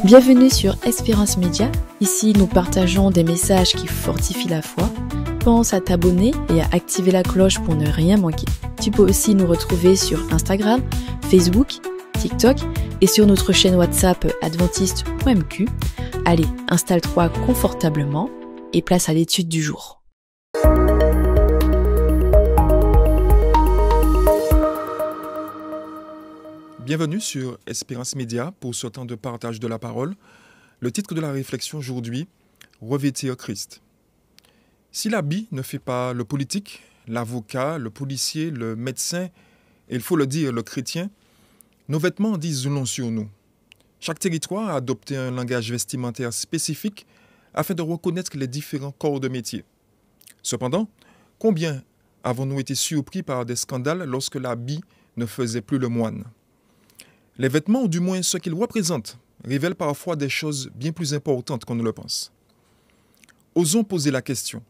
Bienvenue sur Espérance Média. Ici, nous partageons des messages qui fortifient la foi. Pense à t'abonner et à activer la cloche pour ne rien manquer. Tu peux aussi nous retrouver sur Instagram, Facebook, TikTok et sur notre chaîne WhatsApp adventiste.mq. Allez, installe-toi confortablement et place à l'étude du jour. Bienvenue sur Espérance Média pour ce temps de partage de la parole. Le titre de la réflexion aujourd'hui, Revêtir Christ. Si l'habit ne fait pas le politique, l'avocat, le policier, le médecin, et il faut le dire, le chrétien, nos vêtements disent long sur nous. Chaque territoire a adopté un langage vestimentaire spécifique afin de reconnaître les différents corps de métier. Cependant, combien avons-nous été surpris par des scandales lorsque l'habit ne faisait plus le moine ? Les vêtements, ou du moins ce qu'ils représentent, révèlent parfois des choses bien plus importantes qu'on ne le pense. Osons poser la question.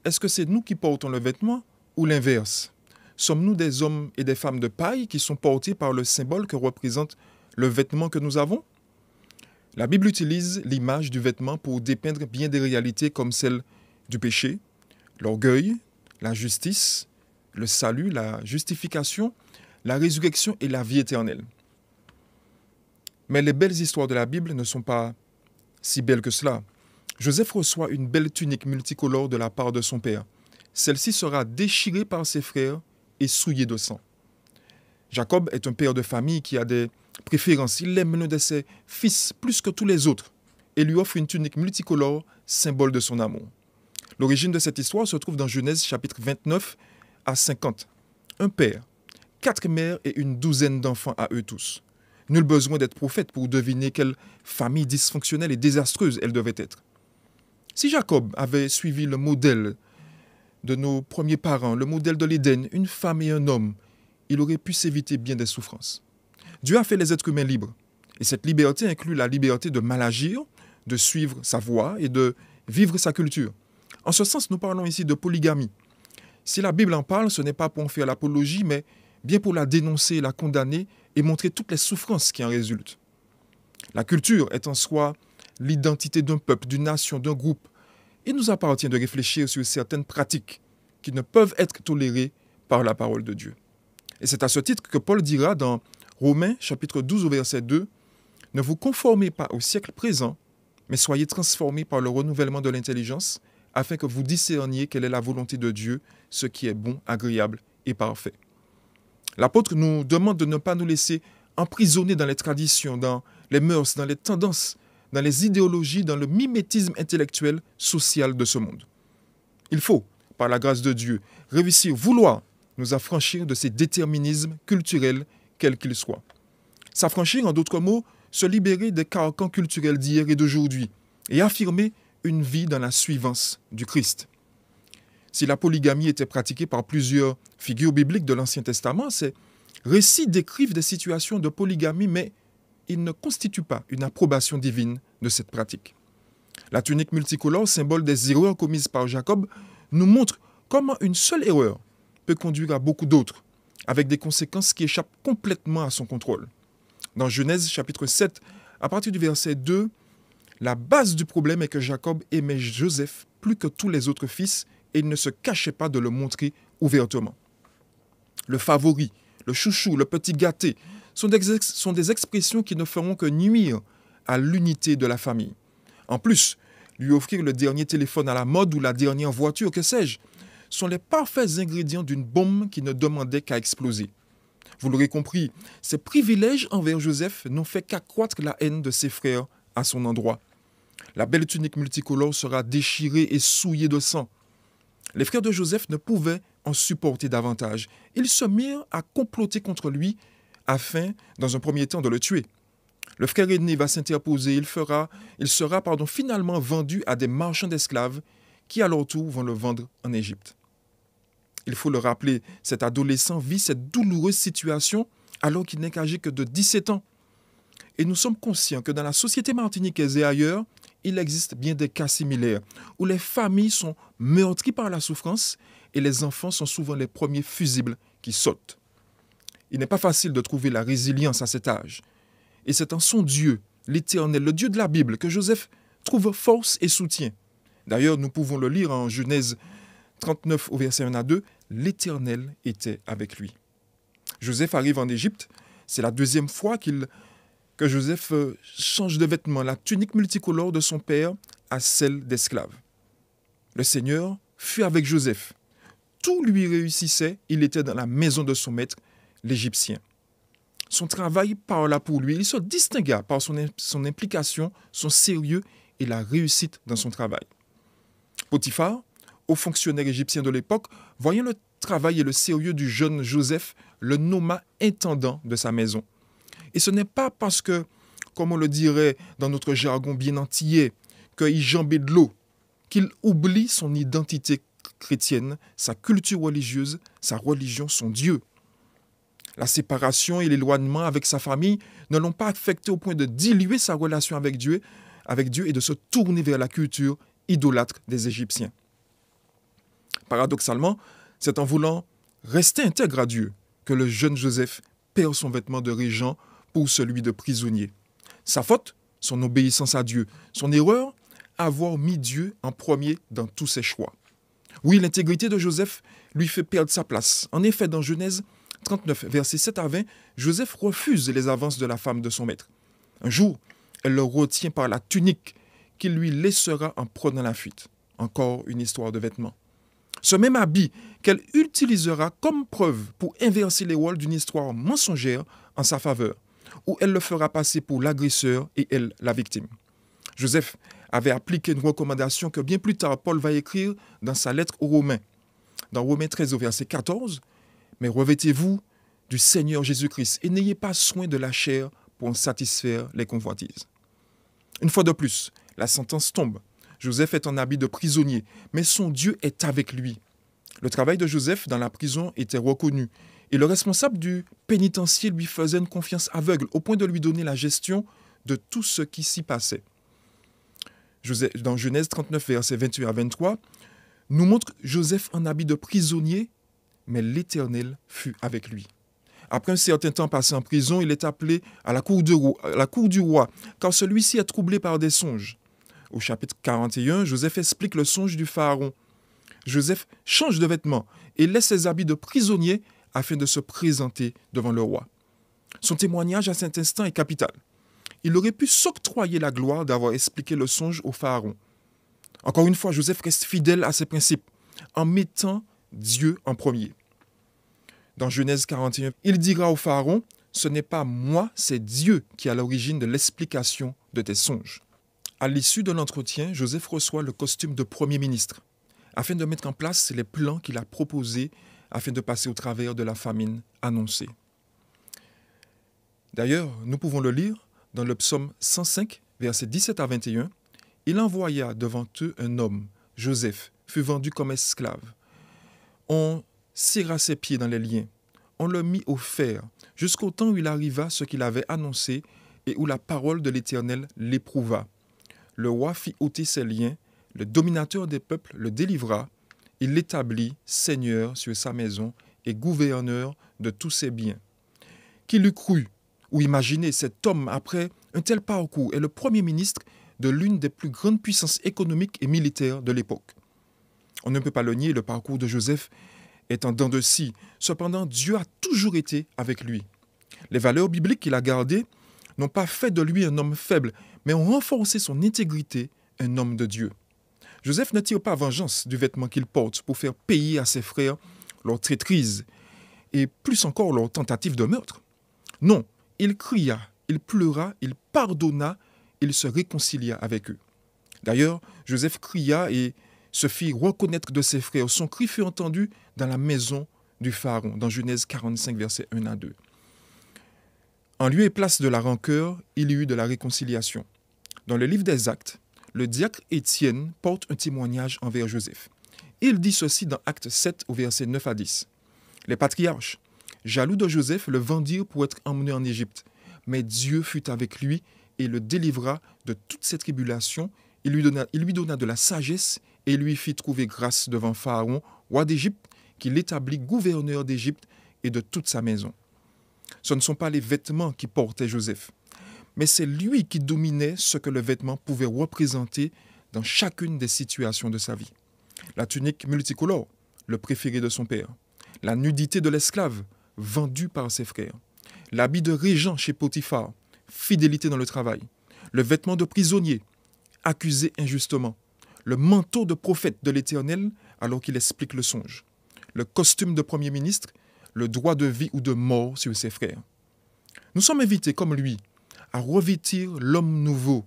Est-ce que c'est nous qui portons le vêtement ou l'inverse ? Sommes-nous des hommes et des femmes de paille qui sont portés par le symbole que représente le vêtement que nous avons ? La Bible utilise l'image du vêtement pour dépeindre bien des réalités comme celle du péché, l'orgueil, la justice, le salut, la justification, la résurrection et la vie éternelle. Mais les belles histoires de la Bible ne sont pas si belles que cela. Joseph reçoit une belle tunique multicolore de la part de son père. Celle-ci sera déchirée par ses frères et souillée de sang. Jacob est un père de famille qui a des préférences. Il aime l'un de ses fils plus que tous les autres et lui offre une tunique multicolore, symbole de son amour. L'origine de cette histoire se trouve dans Genèse chapitre 29 à 50. Un père, 4 mères et une douzaine d'enfants à eux tous. Nul besoin d'être prophète pour deviner quelle famille dysfonctionnelle et désastreuse elle devait être. Si Jacob avait suivi le modèle de nos premiers parents, le modèle de l'Éden, une femme et un homme, il aurait pu s'éviter bien des souffrances. Dieu a fait les êtres humains libres. Et cette liberté inclut la liberté de mal agir, de suivre sa voie et de vivre sa culture. En ce sens, nous parlons ici de polygamie. Si la Bible en parle, ce n'est pas pour en faire l'apologie, mais bien pour la dénoncer, la condamner et montrer toutes les souffrances qui en résultent. La culture est en soi l'identité d'un peuple, d'une nation, d'un groupe. Il nous appartient de réfléchir sur certaines pratiques qui ne peuvent être tolérées par la parole de Dieu. Et c'est à ce titre que Paul dira dans Romains chapitre 12 au verset 2, « Ne vous conformez pas au siècle présent, mais soyez transformés par le renouvellement de l'intelligence, afin que vous discerniez quelle est la volonté de Dieu, ce qui est bon, agréable et parfait. » L'apôtre nous demande de ne pas nous laisser emprisonner dans les traditions, dans les mœurs, dans les tendances, dans les idéologies, dans le mimétisme intellectuel, social de ce monde. Il faut, par la grâce de Dieu, vouloir nous affranchir de ces déterminismes culturels, quels qu'ils soient. S'affranchir, en d'autres mots, se libérer des carcans culturels d'hier et d'aujourd'hui et affirmer une vie dans la suivance du Christ. Si la polygamie était pratiquée par plusieurs figures bibliques de l'Ancien Testament, ces récits décrivent des situations de polygamie, mais ils ne constituent pas une approbation divine de cette pratique. La tunique multicolore, symbole des erreurs commises par Jacob, nous montre comment une seule erreur peut conduire à beaucoup d'autres, avec des conséquences qui échappent complètement à son contrôle. Dans Genèse chapitre 7, à partir du verset 2, la base du problème est que Jacob aimait Joseph plus que tous les autres fils et il ne se cachait pas de le montrer ouvertement. Le favori, le chouchou, le petit gâté sont des expressions qui ne feront que nuire à l'unité de la famille. En plus, lui offrir le dernier téléphone à la mode ou la dernière voiture, que sais-je, sont les parfaits ingrédients d'une bombe qui ne demandait qu'à exploser. Vous l'aurez compris, ces privilèges envers Joseph n'ont fait qu'accroître la haine de ses frères à son endroit. La belle tunique multicolore sera déchirée et souillée de sang. Les frères de Joseph ne pouvaient en supporter davantage. Ils se mirent à comploter contre lui afin, dans un premier temps, de le tuer. Le frère aîné va s'interposer. Il sera finalement vendu à des marchands d'esclaves qui, à leur tour, vont le vendre en Égypte. Il faut le rappeler, cet adolescent vit cette douloureuse situation alors qu'il n'est âgé que de 17 ans. Et nous sommes conscients que dans la société martiniquaise et ailleurs, il existe bien des cas similaires où les familles sont meurtries par la souffrance et les enfants sont souvent les premiers fusibles qui sautent. Il n'est pas facile de trouver la résilience à cet âge. Et c'est en son Dieu, l'Éternel, le Dieu de la Bible, que Joseph trouve force et soutien. D'ailleurs, nous pouvons le lire en Genèse 39 au verset 1 à 2, l'Éternel était avec lui. Joseph arrive en Égypte, c'est la deuxième fois que Joseph change de vêtements, la tunique multicolore de son père à celle d'esclave. Le Seigneur fut avec Joseph. Tout lui réussissait, il était dans la maison de son maître, l'Égyptien. Son travail parla pour lui, il se distingua par son implication, son sérieux et la réussite dans son travail. Potiphar, haut fonctionnaire égyptien de l'époque, voyant le travail et le sérieux du jeune Joseph, le nomma intendant de sa maison. Et ce n'est pas parce que, comme on le dirait dans notre jargon bien antillais, qu'il jambait de l'eau, qu'il oublie son identité chrétienne, sa culture religieuse, sa religion, son Dieu. La séparation et l'éloignement avec sa famille ne l'ont pas affecté au point de diluer sa relation avec Dieu et de se tourner vers la culture idolâtre des Égyptiens. Paradoxalement, c'est en voulant rester intègre à Dieu que le jeune Joseph perd son vêtement de régent pour celui de prisonnier. Sa faute, son obéissance à Dieu. Son erreur, avoir mis Dieu en premier dans tous ses choix. Oui, l'intégrité de Joseph lui fait perdre sa place. En effet, dans Genèse 39, versets 7 à 20, Joseph refuse les avances de la femme de son maître. Un jour, elle le retient par la tunique qu'il lui laissera en prenant la fuite. Encore une histoire de vêtements. Ce même habit qu'elle utilisera comme preuve pour inverser les rôles d'une histoire mensongère en sa faveur, où elle le fera passer pour l'agresseur et elle la victime. Joseph avait appliqué une recommandation que bien plus tard Paul va écrire dans sa lettre aux Romains. Dans Romains 13 au verset 14, « Mais revêtez-vous du Seigneur Jésus-Christ et n'ayez pas soin de la chair pour en satisfaire les convoitises. » Une fois de plus, la sentence tombe. Joseph est en habit de prisonnier, mais son Dieu est avec lui. Le travail de Joseph dans la prison était reconnu, et le responsable du pénitencier lui faisait une confiance aveugle, au point de lui donner la gestion de tout ce qui s'y passait. Dans Genèse 39, versets 28 à 23, nous montre Joseph en habit de prisonnier, mais l'Éternel fut avec lui. Après un certain temps passé en prison, il est appelé à la cour du roi, car celui-ci est troublé par des songes. Au chapitre 41, Joseph explique le songe du pharaon. Joseph change de vêtements et laisse ses habits de prisonnier afin de se présenter devant le roi. Son témoignage à cet instant est capital. Il aurait pu s'octroyer la gloire d'avoir expliqué le songe au pharaon. Encore une fois, Joseph reste fidèle à ses principes, en mettant Dieu en premier. Dans Genèse 41, il dira au pharaon, « Ce n'est pas moi, c'est Dieu qui est à l'origine de l'explication de tes songes. » À l'issue de l'entretien, Joseph reçoit le costume de Premier ministre, afin de mettre en place les plans qu'il a proposés afin de passer au travers de la famine annoncée. D'ailleurs, nous pouvons le lire dans le psaume 105, versets 17 à 21. « Il envoya devant eux un homme, Joseph, fut vendu comme esclave. On serra ses pieds dans les liens. On le mit au fer, jusqu'au temps où il arriva ce qu'il avait annoncé et où la parole de l'Éternel l'éprouva. Le roi fit ôter ses liens, le dominateur des peuples le délivra, il l'établit seigneur sur sa maison et gouverneur de tous ses biens. Qui l'eût cru ou imaginé cet homme, après un tel parcours, est le premier ministre de l'une des plus grandes puissances économiques et militaires de l'époque. On ne peut pas le nier, le parcours de Joseph est en dents de scie. Cependant, Dieu a toujours été avec lui. Les valeurs bibliques qu'il a gardées n'ont pas fait de lui un homme faible, mais ont renforcé son intégrité, un homme de Dieu. Joseph ne tire pas vengeance du vêtement qu'il porte pour faire payer à ses frères leur traîtrise et plus encore leur tentative de meurtre. Non, il cria, il pleura, il pardonna, il se réconcilia avec eux. D'ailleurs, Joseph cria et se fit reconnaître de ses frères. Son cri fut entendu dans la maison du pharaon, dans Genèse 45, versets 1 à 2. En lieu et place de la rancœur, il y eut de la réconciliation. Dans le livre des Actes, le diacre Étienne porte un témoignage envers Joseph. Il dit ceci dans Actes 7, au verset 9 à 10. Les patriarches, jaloux de Joseph, le vendirent pour être emmené en Égypte. Mais Dieu fut avec lui et le délivra de toute cette tribulation. Il lui donna de la sagesse et lui fit trouver grâce devant Pharaon, roi d'Égypte, qui l'établit gouverneur d'Égypte et de toute sa maison. Ce ne sont pas les vêtements qui portaient Joseph, mais c'est lui qui dominait ce que le vêtement pouvait représenter dans chacune des situations de sa vie. La tunique multicolore, le préféré de son père. La nudité de l'esclave, vendue par ses frères. L'habit de régent chez Potiphar, fidélité dans le travail. Le vêtement de prisonnier, accusé injustement. Le manteau de prophète de l'Éternel alors qu'il explique le songe. Le costume de premier ministre, le droit de vie ou de mort sur ses frères. Nous sommes invités, comme lui, à revêtir l'homme nouveau,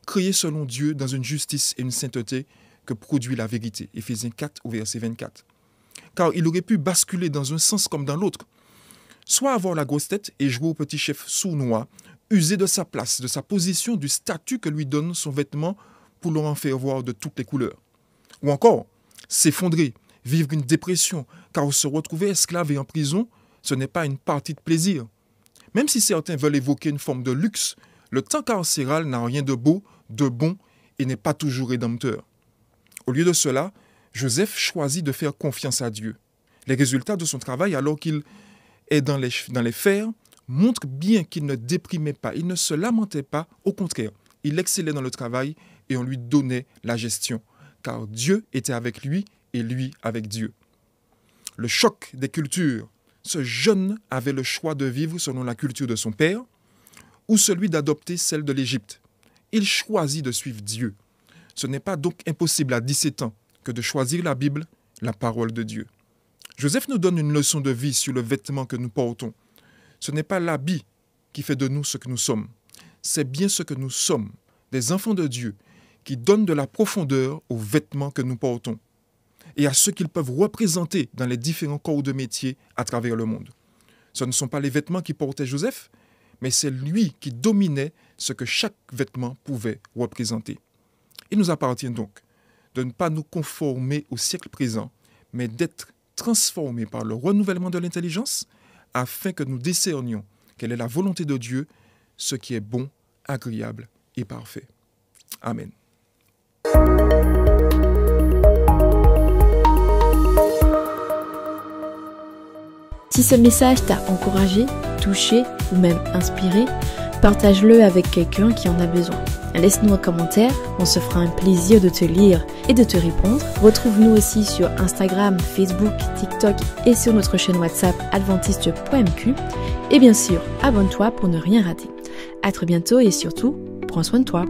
créé selon Dieu dans une justice et une sainteté que produit la vérité. Éphésiens 4 au verset 24. Car il aurait pu basculer dans un sens comme dans l'autre. Soit avoir la grosse tête et jouer au petit chef sournois, user de sa place, de sa position, du statut que lui donne son vêtement pour l'en faire voir de toutes les couleurs. Ou encore, s'effondrer, vivre une dépression, car se retrouver esclave et en prison, ce n'est pas une partie de plaisir. Même si certains veulent évoquer une forme de luxe, le temps carcéral n'a rien de beau, de bon et n'est pas toujours rédempteur. Au lieu de cela, Joseph choisit de faire confiance à Dieu. Les résultats de son travail, alors qu'il est dans les fers, montrent bien qu'il ne déprimait pas, il ne se lamentait pas, au contraire, il excellait dans le travail et on lui donnait la gestion, car Dieu était avec lui et lui avec Dieu. Le choc des cultures, ce jeune avait le choix de vivre selon la culture de son père ou celui d'adopter celle de l'Égypte. Il choisit de suivre Dieu. Ce n'est pas donc impossible à 17 ans que de choisir la Bible, la parole de Dieu. Joseph nous donne une leçon de vie sur le vêtement que nous portons. Ce n'est pas l'habit qui fait de nous ce que nous sommes. C'est bien ce que nous sommes, des enfants de Dieu, qui donnent de la profondeur aux vêtements que nous portons et à ce qu'ils peuvent représenter dans les différents corps de métier à travers le monde. Ce ne sont pas les vêtements qui portaient Joseph, mais c'est lui qui dominait ce que chaque vêtement pouvait représenter. Il nous appartient donc de ne pas nous conformer au siècle présent, mais d'être transformés par le renouvellement de l'intelligence afin que nous discernions quelle est la volonté de Dieu, ce qui est bon, agréable et parfait. Amen. Si ce message t'a encouragé, touché ou même inspiré, partage-le avec quelqu'un qui en a besoin. Laisse-nous un commentaire, on se fera un plaisir de te lire et de te répondre. Retrouve-nous aussi sur Instagram, Facebook, TikTok et sur notre chaîne WhatsApp adventiste.mq. Et bien sûr, abonne-toi pour ne rien rater. À très bientôt et surtout, prends soin de toi.